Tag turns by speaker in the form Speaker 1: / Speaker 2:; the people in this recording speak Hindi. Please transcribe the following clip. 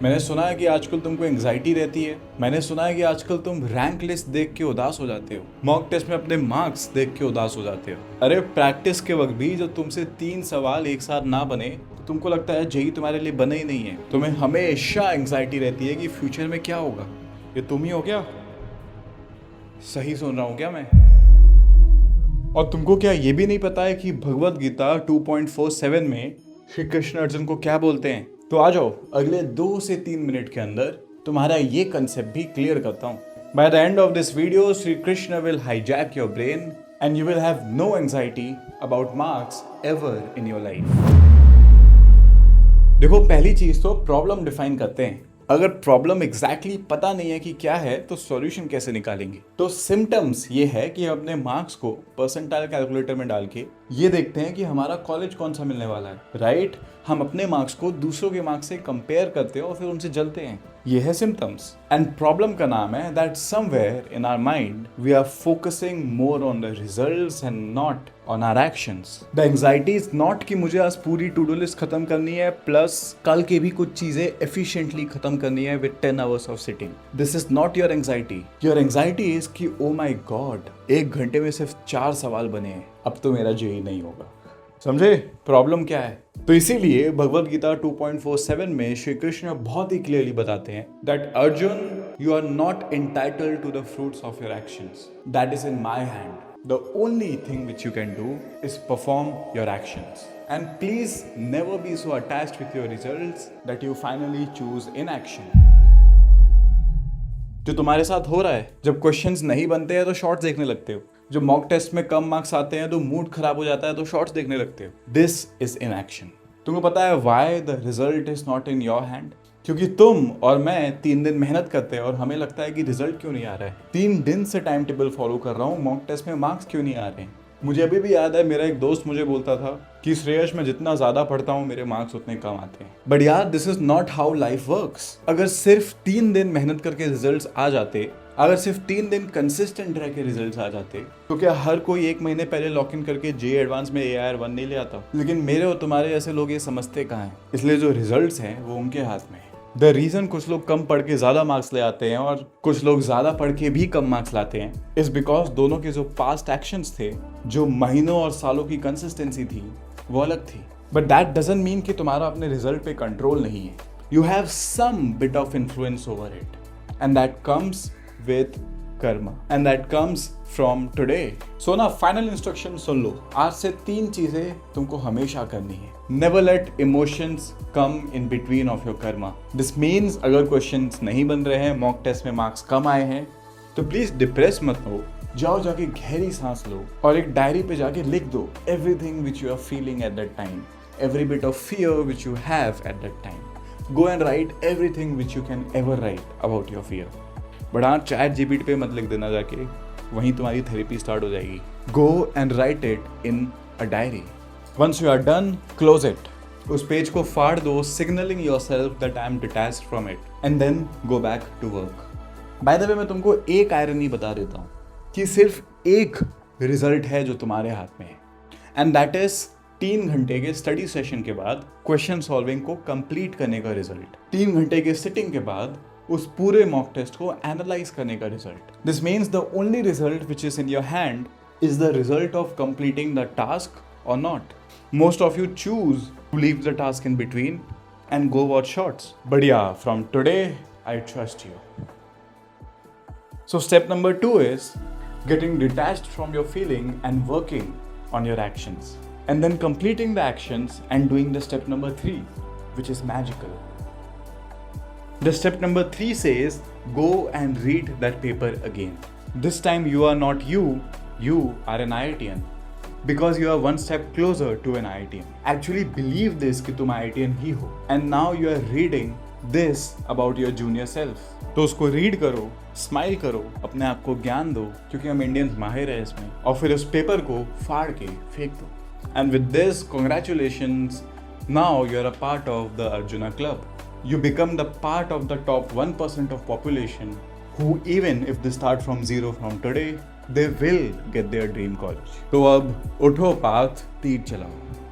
Speaker 1: मैंने सुना है कि आजकल तुमको एंग्जाइटी रहती है। मैंने सुना है कि आजकल तुम रैंक लिस्ट देख के उदास हो जाते हो, मॉक टेस्ट में अपने मार्क्स देख के उदास हो जाते हो। अरे प्रैक्टिस के वक्त भी जब तुमसे 3 सवाल एक साथ ना बने तो तुमको लगता है जेई तुम्हारे लिए बना ही नहीं है। तुम्हें हमेशा एंग्जाइटी रहती है कि फ्यूचर में क्या होगा। ये तुम ही हो क्या? सही सुन रहा हूँ क्या मैं? और तुमको क्या ये भी नहीं पता है कि भगवत गीता 2.47 में श्री कृष्ण अर्जुन को क्या बोलते हैं? तो आ जाओ, अगले 2 से 3 मिनट के अंदर तुम्हारा ये कंसेप्ट भी क्लियर करता हूँ। By the end of this video Shri Krishna will hijack your brain and you will have no anxiety about marks ever in your life. देखो, पहली चीज तो प्रॉब्लम डिफाइन करते हैं। अगर प्रॉब्लम एग्जैक्टली पता नहीं है कि क्या है तो सॉल्यूशन कैसे निकालेंगे? तो सिम्टम्स ये है कि हम अपने मार्क्स को परसेंटाइल कैलकुलेटर में डाल के ये देखते हैं कि हमारा कॉलेज कौन सा मिलने वाला है, राइट? हम अपने मार्क्स को दूसरों के मार्क्स से कंपेयर करते हैं और फिर उनसे जलते हैं। ये है सिम्टम्स। एंड प्रॉब्लम का नाम है that somewhere in our mind we are focusing more on the results and not on our actions. The anxiety is not कि मुझे आज पूरी टू डू लिस्ट खत्म करनी है प्लस कल के भी कुछ चीजें एफिशिएंटली खत्म करनी है with 10 hours of sitting. This is not your anxiety. Your anxiety is कि ओ माय गॉड, 1 घंटे में सिर्फ 4 सवाल बने हैं, अब तो मेरा जेई नहीं होगा। समझे प्रॉब्लम क्या है? तो इसीलिए भगवत गीता 2.47 में श्री कृष्ण बहुत ही क्लियरली बताते हैं that Arjun, you are not entitled to the fruits of your actions, that is in my hand. The only thing which you can do is perform your actions. And please never be so attached with your results that you finally choose inaction. जो तुम्हारे साथ हो रहा है, जब क्वेश्चंस नहीं बनते हैं तो शॉर्ट्स देखने लगते हो, जब मॉक टेस्ट में कम मार्क्स आते हैं तो मूड खराब हो जाता है तो शॉर्ट्स देखने लगते हो। This is inaction. तुमको पता है why the result is not in your hand? क्योंकि तुम और मैं 3 दिन मेहनत करते हैं और हमें लगता है कि रिजल्ट क्यों नहीं आ रहा है। 3 दिन से टाइम टेबल फॉलो कर रहा हूँ, मॉक टेस्ट में मार्क्स क्यों नहीं आ रहे हैं? मुझे अभी भी याद है, मेरा एक दोस्त मुझे बोलता था कि श्रेयस, मैं जितना ज्यादा पढ़ता हूँ मेरे मार्क्स उतने कम आते हैं। बट यार, this is not how life works. अगर सिर्फ 3 दिन मेहनत करके रिजल्ट्स आ जाते, अगर सिर्फ 3 दिन कंसिस्टेंट रह के रिजल्ट्स आ जाते, तो क्या हर कोई 1 महीने पहले लॉक इन करके जे एडवांस में AIR1 नहीं ले आता? लेकिन मेरे और तुम्हारे जैसे लोग ये समझते कहाँ हैं। इसलिए जो रिजल्ट्स हैं वो उनके हाथ में है। द रीजन कुछ लोग कम पढ़ के ज्यादा मार्क्स ले आते हैं और कुछ लोग ज्यादा पढ़ के भी कम मार्क्स लाते हैं, इज बिकॉज दोनों के जो पास्ट एक्शंस थे, जो महीनों और सालों की कंसिस्टेंसी थी, वो अलग थी। बट दैट डजंट मीन कि तुम्हारा अपने रिजल्ट पे कंट्रोल नहीं है। You have some bit of influence over it and that comes with karma and that comes from today. So ना, फाइनल इंस्ट्रक्शन सुन लो। आज से 3 चीजें तुमको हमेशा करनी है। Never let emotions come in between of your karma. This means अगर क्वेश्चंस नहीं बन रहे हैं, मॉक टेस्ट में मार्क्स कम आए हैं, तो प्लीज डिप्रेस मत हो। जाओ, जाके गहरी सांस लो और एक डायरी पे जाके लिख दो everything which you are feeling at that time, every bit of fear which you have at that time. Go and write everything which you can ever write about your fear. But हाँ, ChatGPT पे मत लिख देना जाके, वहीं तुम्हारी थेरेपी स्टार्ट हो जाएगी। Go and write it in a diary. Once you are done, close it. उस पेज को फाड़ दो, signalling yourself that I am detached from it, and then go back to work. By the way, मैं तुमको एक आयरनी बता देता हूँ कि सिर्फ एक रिजल्ट है जो तुम्हारे हाथ में है, एंड दैट इज 3 घंटे के स्टडी सेशन के बाद क्वेश्चन सॉल्विंग को कंप्लीट करने का रिजल्ट। 3 घंटे के सिटिंग के बाद उस पूरे मॉक टेस्ट को एनालाइज करने का result. This means the only result which is in your hand is the result of completing the task और not. Most of you choose to leave the task in between and go watch shorts. But yeah, from today I trust you. So step number 2 is getting detached from your feeling and working on your actions, and then completing the actions and doing the step number 3, which is magical. The step number 3 says go and read that paper again. This time you are not you are an IITian, because you are one step closer to an IITian. Actually believe this कि तुम IITian ही हो, and now you are reading this about your junior self. तो उसको रीड करो, स्माइल करो, अपने आप को ज्ञान दो, क्योंकि हम इंडियंस माहिर है इसमें, और फिर उस पेपर को फाड़ के फेंक दो। And with this, congratulations, now you are a part of the Arjuna Club. You become the part of the top 1% of population who, even if they start from zero from today, they will get their dream college. तो अब उठो पाथ, तीर चलाओ।